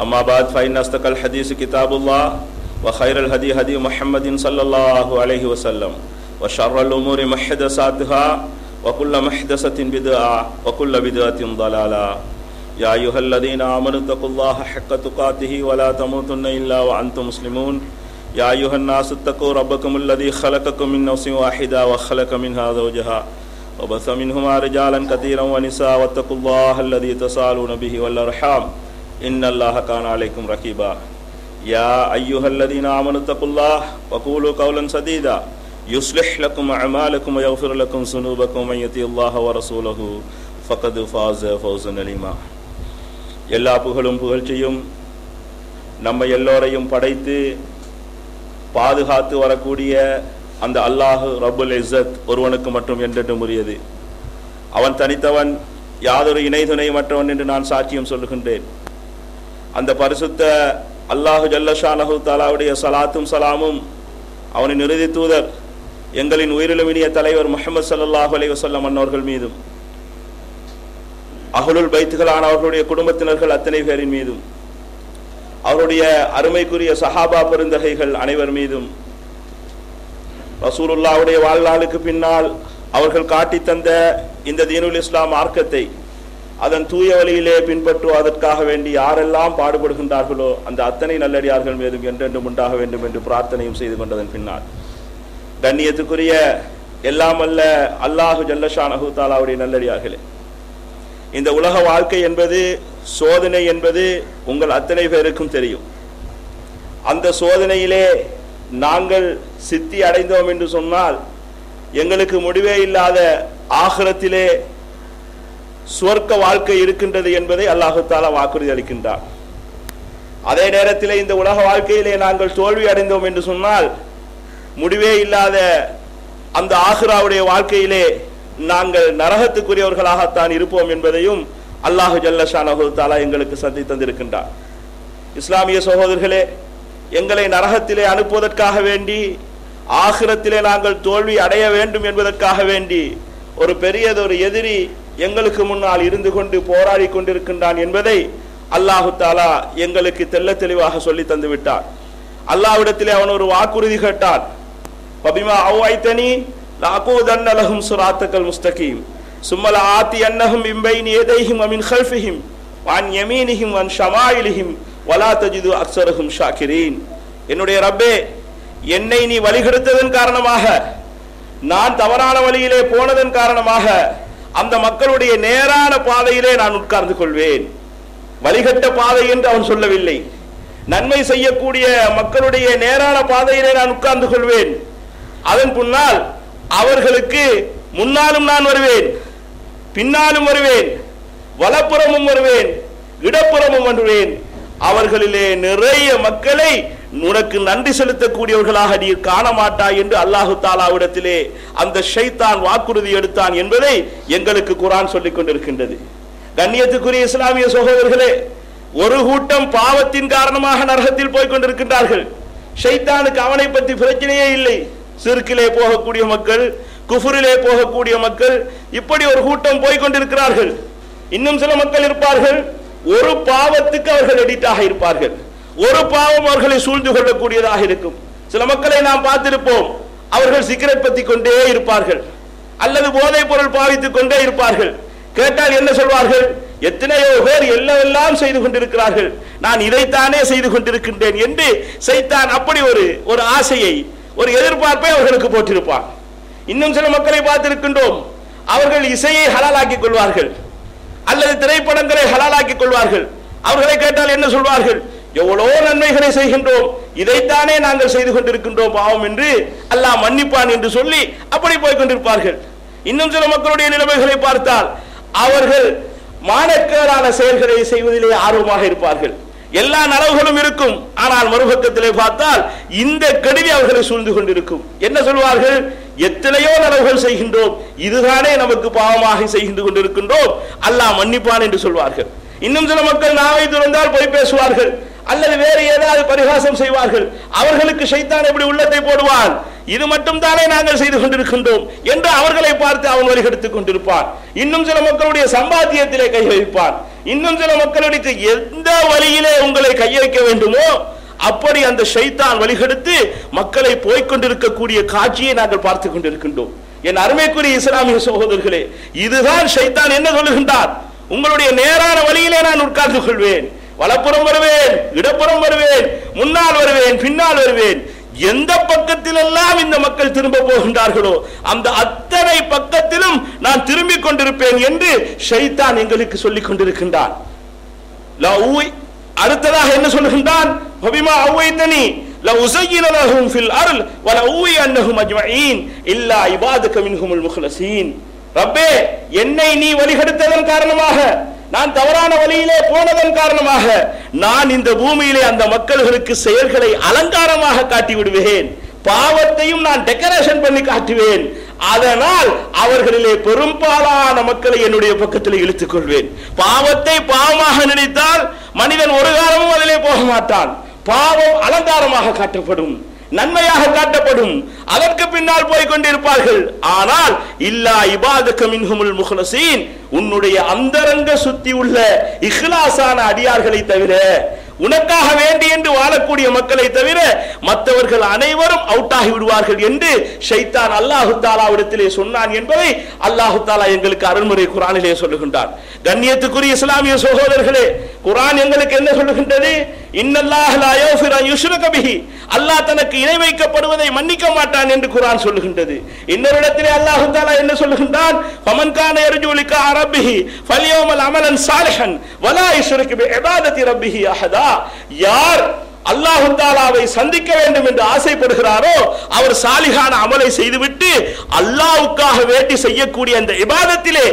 أما بعد فإن أصدق الحديث كتاب الله وخير الهدي هدي محمد صلى الله عليه وسلم وشر الأمور محدثاتها وكل محدثة بدعة وكل بدعة ضلالة يا أيها الذين آمنوا اتقوا الله حق تقاته ولا تموتن إلا وأنتم مسلمون يا أيها الناس اتقوا ربكم الذي خلقكم من نفس واحدة وخلق منها زوجها وبث منهما رجالا كثيرا ونساء واتقوا الله الذي تساءلون به والأرحام إن الله كان عليكم رقيبا يا أيها الذين آمنوا اتقوا الله وقولوا قولا سديدا يصلح لكم أعمالكم ويغفر لكم ذنوبكم ومن يطع الله ورسوله فقد فاز فوزا عظيما எல்லா புகழும் புகழ்ச்சியும் நம்ம எல்லோரையும் படைத்து பாதுகாத்து வரக்கூடிய அந்த அல்லாஹ் ரப்புல் இஸ்ஸத் ஒருவனுக்கு மட்டும் என்றென்றும் உரியது. அவன் தனித்தவன், யாதொரு இணை துணையற்றவன் என்று நான் சாட்சியம் சொல்லுகின்றேன். அந்த பரிசுத்த அல்லாஹு ஜல்ல ஷானஹு தஆலாவுடைய ஸலாத்தும் ஸலாமும் அவனின் இறுதி தூதர் எங்களின் உயிரிலும் இனிய தலைவர் முஹம்மது ஸல்லல்லாஹு அலைஹி வஸல்லம் அன்னவர்கள் மீதும், அஹ்லுல் பைத்துகளான அவர்களுடைய குடும்பத்தினர்கள் அத்தனை பேரின் மீதும், அவருடைய அருமைக்குரிய சஹாபா பெருந்தகைகள் அனைவர் மீதும், ரசூலுல்லாஹ்வுடைய வாழ்நாளுக்கு பின்னால் அவர்கள் காட்டி தந்த இந்த தீனுல் இஸ்லாம் மார்க்கத்தை அதன் தூய வழியிலே பின்பற்றுவதற்காக வேண்டி யாரெல்லாம் பாடுபடுகின்றார்களோ அந்த அத்தனை நல்லடியார்கள் மீதும் என்றென்றும் உண்டாக வேண்டும் என்று பிரார்த்தனையும் செய்து கொண்டதன் பின்னால், கண்ணியத்துக்குரிய எல்லாம் அல்ல அல்லாஹு ஜல்ல ஷானஹு தஆலாவுடைய நல்லடியார்களே, இந்த உலக வாழ்க்கை என்பது, சோதனை என்பது உங்கள் அத்தனை பேருக்கும் தெரியும். அந்த சோதனையிலே நாங்கள் சித்தி அடைந்தோம் என்று சொன்னால் எங்களுக்கு முடிவே இல்லாத ஆகிரத்திலே சுவர்க்க வாழ்க்கை இருக்கின்றது என்பதை அல்லாஹு தஆலா வாக்குறுதி அளிக்கின்றார். அதே நேரத்திலே இந்த உலக வாழ்க்கையிலே நாங்கள் தோல்வி அடைந்தோம் என்று சொன்னால் முடிவே இல்லாத அந்த ஆகிராவுடைய வாழ்க்கையிலே நாங்கள் நரகத்துக்குரியவர்களாகத்தான் இருப்போம் என்பதையும் அல்லாஹு ஜல்ல ஷானஹு தஆலா எங்களுக்கு சந்தி தந்திருக்கின்றார். இஸ்லாமிய சகோதரர்களே, எங்களை நரகத்திலே அனுப்புவதற்காக வேண்டி, ஆகிரத்திலே நாங்கள் தோல்வி அடைய வேண்டும் என்பதற்காக வேண்டி ஒரு பெரியதொரு எதிரி எங்களுக்கு முன்னால் இருந்து கொண்டு போராடி கொண்டிருக்கின்றான் என்பதை அல்லாஹு தஆலா எங்களுக்கு தெள்ள தெளிவாக சொல்லி தந்து விட்டார். அல்லாஹ்விடத்திலே அவன் ஒரு வாக்குறுதி கேட்டான். பபிமா அவ்வைத்தனி லஅகூதன்ன லஹும் ஸிராத்தல் முஸ்தகீம் சும்ம லஆத்தியன்னஹும் மின் பைனி யதைஹிம் வ மின் கல்ஃபிஹிம் வ அன் யமீனிஹிம் வ அன் ஷமாயிலிஹிம் வலா தஜிது அக்ஸரஹும் ஷாக்கிரீன். என்னுடைய ரப்பே, என்னை நீ வழிகெடுத்ததன் காரணமாக, நான் தவறான வழியிலே போனதன் காரணமாக அந்த மக்களுடைய நேரான பாதையிலே நான் உட்கார்ந்து கொள்வேன். வழிகட்ட பாதை என்று அவன் சொல்லவில்லை, நன்மை செய்யக்கூடிய மக்களுடைய நேரான பாதையிலே நான் உட்கார்ந்து கொள்வேன். அதன் பின்னால் அவர்களுக்கு முன்னாலும் நான் வருவேன், பின்னாலும் வருவேன், வலப்புறமும் வருவேன், இடப்புறமும் வருவேன். அவர்களிலே நிறைய மக்களை உனக்கு நன்றி செலுத்தக்கூடியவர்களாக நீ காண மாட்டாய் என்று அல்லாஹு தஆலாவிடத்திலே அந்த ஷைத்தான் வாக்குறுதி எடுத்தான் என்பதை எங்களுக்கு குர்ஆன் சொல்லிக் கொண்டிருக்கின்றது. கண்ணியத்துக்குரிய இஸ்லாமிய சகோதரர்களே, ஒரு கூட்டம் பாவத்தின் காரணமாக நரகத்தில் போய் கொண்டிருக்கின்றார்கள். ஷைத்தானுக்கு அவனை பற்றி பிரச்சனையே இல்லை. சிறுக்கிலே போகக்கூடிய மக்கள், குஃபுரிலே போகக்கூடிய மக்கள், இப்படி ஒரு கூட்டம் போய் கொண்டிருக்கிறார்கள். இன்னும் சில மக்கள் இருப்பார்கள், ஒரு பாவத்துக்கு அவர்கள் எடிட்டாக இருப்பார்கள், ஒரு பாவம் அவர்களை சூழ்ந்து கொள்ளக்கூடியதாக இருக்கும். சில மக்களை நாம் பார்த்திருப்போம், அவர்கள் சிகரெட் பத்தி கொண்டே இருப்பார்கள் அல்லது போதைப் பொருள் பாவித்துக் கொண்டே இருப்பார்கள். கேட்டால் என்ன சொல்வார்கள்? எத்தனையோ பேர் எல்லாம் செய்து கொண்டிருக்கிறார்கள், நான் இதைத்தானே செய்து கொண்டிருக்கின்றேன் என்று சைத்தான் அப்படி ஒரு ஆசையை, ஒரு எதிர்பார்ப்பை அவர்களுக்கு போட்டிருப்பான். இன்னும் சில மக்களை பார்த்திருக்கின்றோம், அவர்கள் இசையை ஹலாலாக்கிக் கொள்வார்கள் அல்லது திரைப்படங்களை ஹலாலாக்கிக் கொள்வார்கள். அவர்களை கேட்டால் என்ன சொல்வார்கள்? எவ்வளோ நன்மைகளை செய்கின்றோம், இதைத்தானே நாங்கள் செய்து கொண்டிருக்கின்றோம் பாவம் என்று அல்லாஹ் மன்னிப்பான் என்று சொல்லி அப்படி போய் கொண்டிருப்பார்கள். இன்னும் சில மக்களுடைய நிலைமைகளை பார்த்தால் அவர்கள் மானக்கேடான செயல்களை செய்வதிலே ஆர்வமாக இருப்பார்கள். எல்லா நலவுகளும் இருக்கும், ஆனால் மறுபக்கத்திலே பார்த்தால் இந்த கெடுதி அவர்களை சூழ்ந்து கொண்டிருக்கும். என்ன சொல்வார்கள்? எத்தனையோ நலவுகள் செய்கின்றோம், இதுதானே நமக்கு பாவமாக செய்து கொண்டிருக்கின்றோம், அல்லாஹ் மன்னிப்பான் என்று சொல்வார்கள். இன்னும் சில மக்கள் நாவை துறந்தால் போய் பேசுவார்கள் அல்லது வேறு ஏதாவது பரிகாசம் செய்வார்கள். அவர்களுக்கு ஷைத்தான் எப்படி உள்ளத்தை போடுவான், இது மட்டும் தானே நாங்கள் செய்து கொண்டிருக்கின்றோம் என்று அவர்களை பார்த்து அவன் வழிகெடுத்துக் கொண்டிருப்பான். இன்னும் சில மக்களுடைய சம்பாத்தியத்திலே கை வைப்பான். இன்னும் சில மக்களுக்கு எந்த வழியிலே உங்களை கையளிக்க வேண்டுமோ அப்படி அந்த ஷைத்தான் வழிகெடுத்து மக்களை போய்கொண்டிருக்கக்கூடிய காட்சியை நாங்கள் பார்த்து கொண்டிருக்கின்றோம். என் அருமைக்குரிய இஸ்லாமிய சகோதரர்களே, இதுதான் ஷைத்தான் என்ன சொல்லுகின்றார்? உங்களுடைய நேரான வழியிலே நான் உட்கார்ந்து கொள்வேன், வலப்புறம் வருவேன், இடப்புறம் வருவேன், முன்னால் வருவேன், பின்னால் வருவேன். எந்த பக்கத்திலெல்லாம் இந்த மக்கள் திரும்ப போகின்றார்களோ அந்த அத்தனை பக்கத்திலும் நான் திரும்பிக் கொண்டிருப்பேன் என்று ஷைத்தான் எங்களுக்கு சொல்லிக் கொண்டிருக்கின்றான். அடுத்ததாக என்ன சொல்லுகின்றான்? ஃபபிமா அவைதனி லஉஸய்யின லஹும் ஃபில் அர்ல் வலஉய்யன்னஹும் அஜ்மஈன் இல்லா இபாதக மின்ஹுல் முக்லஸீன். ரப்பே, என்னை நீ வழிகெடுத்ததன் காரணமாக, நான் தவறான வழியிலே போனதன் காரணமாக நான் இந்த பூமியிலே அந்த மக்களுக்கு செயல்களை அலங்காரமாக காட்டி விடுவேன், பாவத்தையும் நான் டெக்கரேஷன் பண்ணி காட்டுவேன். அதனால் அவர்களிலே பெரும்பாலான மக்களை என்னுடைய பக்கத்தில் இழுத்துக் கொள்வேன். பாவத்தை பாவமாக நினைத்தால் மனிதன் ஒரு காலமும் அதிலே போக மாட்டான். பாவம் அலங்காரமாக காட்டப்படும், நன்மையாக காட்டப்படும், அதற்கு பின்னால் போய் கொண்டிருப்பார்கள். ஆனால் இல்லா இபாதக மின்ஹுல் முக்லஸீன், உன்னுடைய அந்தரங்க சுத்தி உள்ள இஹ்லாஸான அடியார்களை தவிர, உனக்காக வேண்டி என்று வாழக்கூடிய மக்களை தவிர மற்றவர்கள் அனைவரும் அவுட் ஆகி விடுவார்கள் என்று ஷைத்தான் அல்லாஹு தாலாவிடத்திலே சொன்னான் என்பதை அல்லாஹு தாலா எங்களுக்கு அருள்முறை குர்ஆனிலே சொல்லுகின்றார். கண்ணியத்துக்குரிய இஸ்லாமிய சகோதரர்களே, குர்ஆன் எங்களுக்கு என்ன சொல்லுகின்றது? இன்னல்லாஹ லா யஃபிரு அன் யுஷ்ரக பிஹி, அல்லாஹ் தனக்கு இணை வைக்கப்படுவதை மன்னிக்க மாட்டான் என்று குர்ஆன் சொல்லுகின்றது. இன்னொரு இடத்திலே அல்லாஹு தாலா என்ன சொல்லுகின்றான்? ஃபமன் கான யர்ஜு லிகா ரப்பிஹி ஃபல்யௌமல் அமலன் சாலிஹன் வலா யுஷ்ரிக் பி இபாதத்தி ரப்பிஹி அஹதா. யார் அல்லாஹ் தஆலாவை சந்திக்க வேண்டும் என்று ஆசைப்படுகிறாரோ அவர் சாலிஹான அமலை செய்துவிட்டு அல்லாஹ்வுக்காக வேண்டி செய்யக்கூடிய அந்த இபாதத்திலே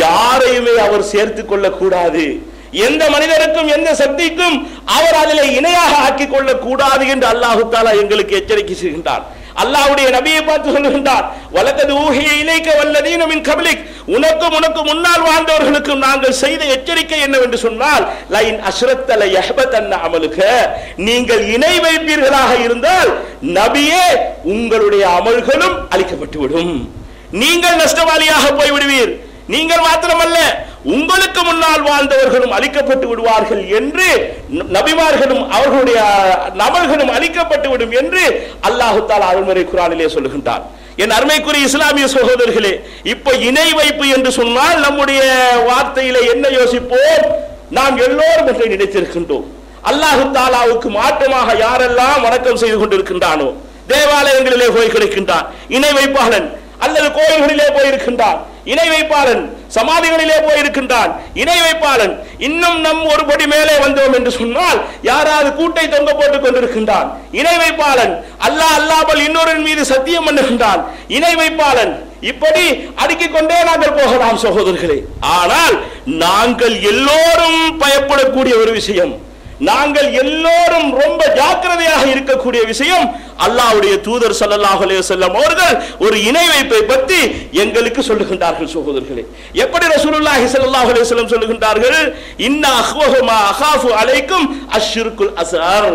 யாரையுமே அவர் சேர்த்துக் கொள்ள கூடாது. எந்த மனிதருக்கும் எந்த சக்திக்கும் அவர் அதிலே இணையாக ஆக்கிக் கொள்ள கூடாது என்று அல்லாஹ் தஆலா எங்களுக்கு எச்சரிக்கை செய்கின்றார். அல்லாஹ்வுடைய நபியை பார்த்து சொல்லுகின்றார், வலகத் ஊஹிய இலைக வல்லதீன மின் கப்லிக், உனக்கு முன்னால் வாழ்ந்தவர்களுக்கும் நாங்கள் செய்த எச்சரிக்கை என்னவென்று சொன்னால், லைன் அஷ்ரக்த லயஹ்பதன்ன அமலுக, நீங்கள் இணை வைப்பீர்களாக இருந்தால் நபியே உங்களுடைய அமல்களும் அழிக்கப்பட்டுவிடும், நீங்கள் நஷ்டவாளியாக போய்விடுவீர். நீங்கள் மாத்திரமல்ல, உங்களுக்கு முன்னால் வாழ்ந்தவர்களும் அழிக்கப்பட்டு விடுவார்கள் என்று, நபிமார்களும் அவர்களுடைய அமல்களும் அழிக்கப்பட்டு விடும் என்று அல்லாஹ் தஆலா அருள்முறை குர்ஆனிலே சொல்லுகின்றார். என் அருமைக்குரிய இஸ்லாமிய சகோதரர்களே, இப்ப இணை வைப்பு என்று சொன்னால் நம்முடைய வார்த்தையிலே என்ன யோசிப்போம்? நாம் எல்லோரும் ஒன்றை நினைத்திருக்கின்றோம். அல்லாஹ் தஆலாவுக்கு மாற்றமாக யாரெல்லாம் வணக்கம் செய்து கொண்டிருக்கின்றானோ, தேவாலயங்களிலே போய் கிடைக்கின்றான் இணை வைப்பாளன், அல்லது கோயில்களிலே போயிருக்கின்றான் இணை வைப்பாளன், சமாதிகளிலே போயிருக்கின்றான் இணை வைப்பாளன். இன்னும் நம் ஒருபடி மேலே வந்தோம் என்று சொன்னால் யாராவது கூட்டை தொங்க போட்டுக் கொண்டிருக்கின்றான் இணை வைப்பாளன். அல்லாஹ் அல்லாமல் இன்னொரு மீது சத்தியம் பண்ணுகின்றான் இணை வைப்பாளன். இப்படி அடுக்கிக் கொண்டே நாங்கள் போகலாம் சகோதரர்களே. ஆனால் நாங்கள் எல்லோரும் பயப்படக்கூடிய ஒரு விஷயம், நாங்கள் எல்லோரும் ரொம்ப ஜாக்கிரதையாக இருக்கக்கூடிய விஷயம், அல்லாஹ்வுடைய தூதர் ஸல்லல்லாஹு அலைஹி வஸல்லம் அவர்கள் ஒரு இணை வைப்பை பற்றி எங்களுக்கு சொல்லுகின்றார்கள் சகோதரர்களே. எப்படி ரசூலுல்லாஹி ஸல்லல்லாஹு அலைஹி வஸல்லம் சொல்லுகின்றார்கள்? இன்ன அஹ்வஹு மா அகாஃபு அலைக்கும் அஷ்ஷிர்குல் அஸ்கர்,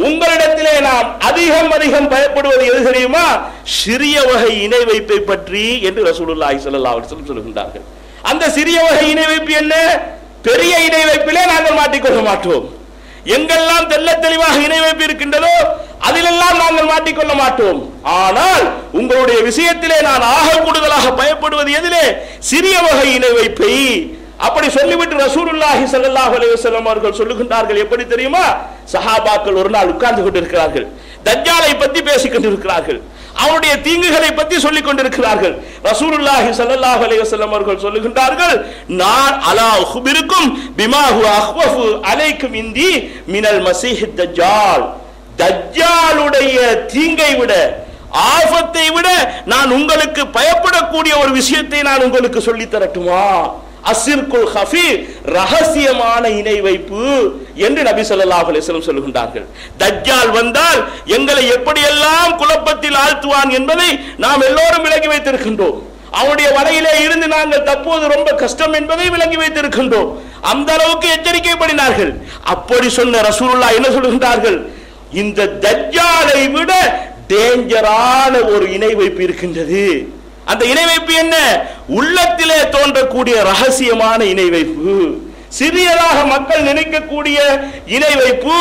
உங்களிடத்திலே நாம் அதிகம் பயப்படுவது எது தெரியுமா? சிறிய வகை இணை வைப்பை பற்றி என்று ரசூலுல்லாஹி ஸல்லல்லாஹு அலைஹி வஸல்லம் சொல்லுகின்றார்கள். அந்த சிறிய வகை இணை வைப்பு என்ன? பெரிய இணை வைப்பிலே நாங்கள் மாட்டிக்கொள்ள மாட்டோம். எங்கெல்லாம் தெல்ல தெளிவாக இணை வைப்பு இருக்கின்றதோ அதிலெல்லாம் நாங்கள் மாட்டிக்கொள்ள மாட்டோம். ஆனால் உங்களுடைய விஷயத்திலே நான் ஆக கூடுதலாக பயப்படுவது எதிலே? சிறிய வகை இணை வைப்பை. அப்படி சொல்லிவிட்டு ரசூலுல்லாஹி ஸல்லல்லாஹு அலைஹி வஸல்லம் அவர்கள் சொல்லுகின்றார்கள், எப்படி தெரியுமா? சஹாபாக்கள் ஒரு நாள் உட்கார்ந்து கொண்டிருக்கிறார்கள், தஜ்ஜாலை பற்றி பேசிக் கொண்டிருக்கிறார்கள், அவருடைய தீங்குகளை பற்றி சொல்லிக் கொண்டிருக்கிறார்கள். ரசூலுல்லாஹி ஸல்லல்லாஹு அலைஹி வஸல்லம் அவர்கள் சொல்லுகின்றார்கள், நான் அலா உஹ்பிருக்கும் பிமா ஹுவ அஹ்வஃபு அலைக்கும் இந்தி மினல் மஸீஹ் தஜ்ஜால், தஜ்ஜாலுடைய தீங்கை விட, ஆபத்தை விட நான் உங்களுக்கு பயப்படக்கூடிய ஒரு விஷயத்தை நான் உங்களுக்கு சொல்லித் தரட்டுமா? அஸ்ஸிர்குல் ஹஃபி, ரகசியமான இணை வைப்பு என்று நபி ஸல்லல்லாஹு அலைஹி வஸல்லம் சொல்லுகின்றார்கள். தஜ்ஜால் வந்தால் எங்களை எப்படியெல்லாம் குழப்பத்தில் ஆழ்த்துவான் என்பதை நாம் எல்லோரும் விளங்கி வைத்திருக்கின்றோம். அவனுடைய வலையிலே இருந்து நாங்கள் தற்போது ரொம்ப கஷ்டம் என்பதை விளங்கி வைத்திருக்கின்றோம். அந்த அளவுக்கு எச்சரிக்கை பண்ணினார்கள். அப்படி சொன்ன ரசூலுல்லாஹ் என்ன சொல்லுகின்றார்கள்? இந்த தஜ்ஜாலை விட டேஞ்சரான ஒரு இணை வைப்பு இருக்கின்றது. அந்த இணை வைப்பு என்ன? உள்ளத்திலே தோன்றக்கூடிய ரகசியமான இணை வைப்பு. சிறியதாக மக்கள் நினைக்கக்கூடிய இணை வைப்பு